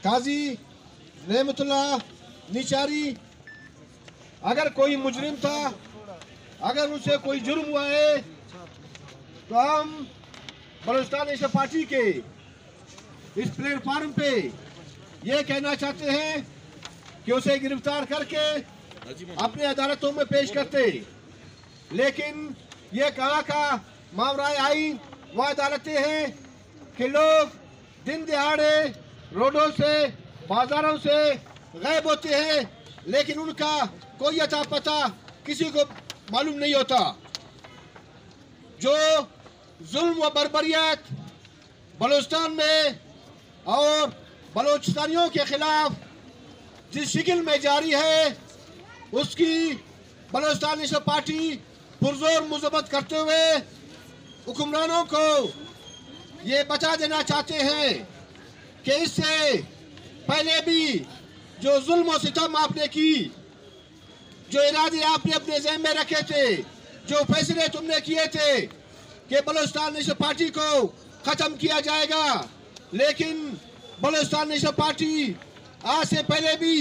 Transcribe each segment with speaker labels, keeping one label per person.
Speaker 1: काजी रहमतुल्लाह निचारी, अगर कोई मुजरिम था, अगर उसे कोई जुर्म हुआ है, तो हम बलूचिस्तान नेशनल पार्टी के इस प्लेटफार्म पे ये कहना चाहते हैं कि उसे गिरफ्तार करके अपने अदालतों में पेश करते, लेकिन ये कहाँ का मामला आईन वो अदालतें हैं कि लोग दिन दिहाड़े रोडों से बाजारों से गायब होते हैं, लेकिन उनका कोई अता पता किसी को मालूम नहीं होता। जो जुल्म व बर्बरियत बलूचिस्तान में और बलूचिस्तानियों के खिलाफ जिस शिकल में जारी है, उसकी बलूचिस्तान नेशनल पार्टी पुरजोर मजम्मत करते हुए हुक्मरानों को ये बता देना चाहते हैं कि इससे पहले भी जो जुल्म और सितम आपने की, जो इरादे आपने अपने ज़हन में रखे थे, जो फैसले तुमने किए थे कि बलूचिस्तान नेशनल पार्टी को ख़त्म किया जाएगा, लेकिन बलूचिस्तान नेशनल पार्टी आज से पहले भी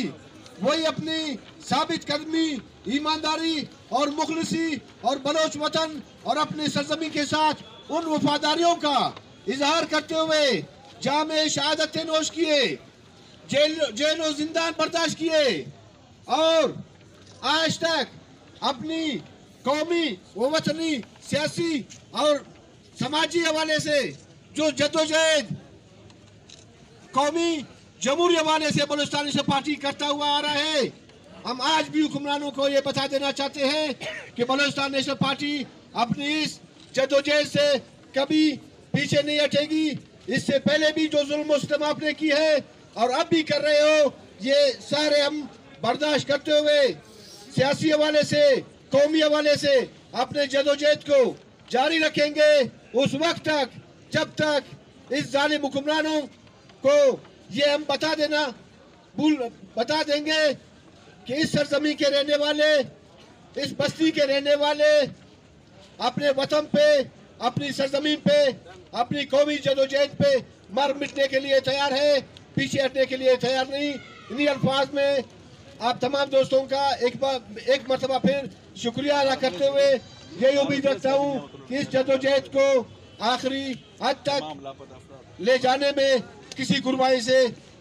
Speaker 1: वही अपनी साबित कदमी, ईमानदारी और मुखलिसी और बलोच वतन और अपनी सरजमी के साथ उन वफादारियों का इजहार करते हुए जामे शहादतें नोश किए, जेलों जिंदान बर्दाश्त किए और आज तक अपनी कौमी व वतनी सियासी और समाजी हवाले से जो जद्दोजहद कौमी जमहूरी हवाले से बलूचिस्तान नेशनल पार्टी करता हुआ आ रहा है, हम आज भी हुक्मरानों को ये बता देना चाहते हैं कि बलूचिस्तान नेशनल पार्टी अपनी इस जद्दोजहद से कभी पीछे नहीं हटेगी। इससे पहले भी जो जुल्म सितम आपने की है और अब भी कर रहे हो, ये सारे हम बर्दाश्त करते हुए सियासी हवाले से, कौमी हवाले से अपने जद्दोजहद को जारी रखेंगे उस वक्त तक जब तक इस जालिम हुक्मरानों को ये हम बता देंगे कि इस सरजमी के रहने वाले, इस बस्ती के रहने वाले अपने वतन पे, अपनी सरजमीन पे, अपनी कौमी जदोजहद पे मर मिटने के लिए तैयार है, पीछे हटने के लिए तैयार नहीं। इन्हीं अल्फाज में आप तमाम दोस्तों का एक मरतबा फिर शुक्रिया अदा करते हुए यही उम्मीद रखता हूँ कि इस जदोजहद को आखिरी हद तक ले जाने में किसी कुर्बानी से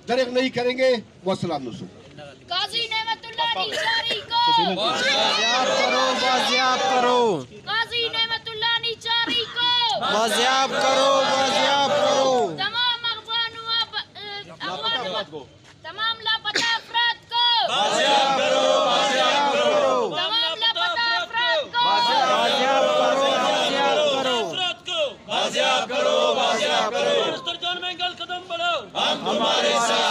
Speaker 1: दरेग नहीं करेंगे। वस्सलाम नुसू।
Speaker 2: काजी नेमतुल्लाह निचारी को
Speaker 3: बाजियाब करो,
Speaker 2: काजी नेमतुल्लाह निचारी को
Speaker 3: बाजियाब करो, बाजियाब करो।
Speaker 2: तमाम लापता अफराद को
Speaker 3: बाजियाब करो, बाजियाब करो।
Speaker 2: तमाम लापता अफराद को
Speaker 3: बाजियाब करो, बाजियाब करो।
Speaker 4: बाजियाब करो, बाजियाब करो।
Speaker 3: हम हमारे साथ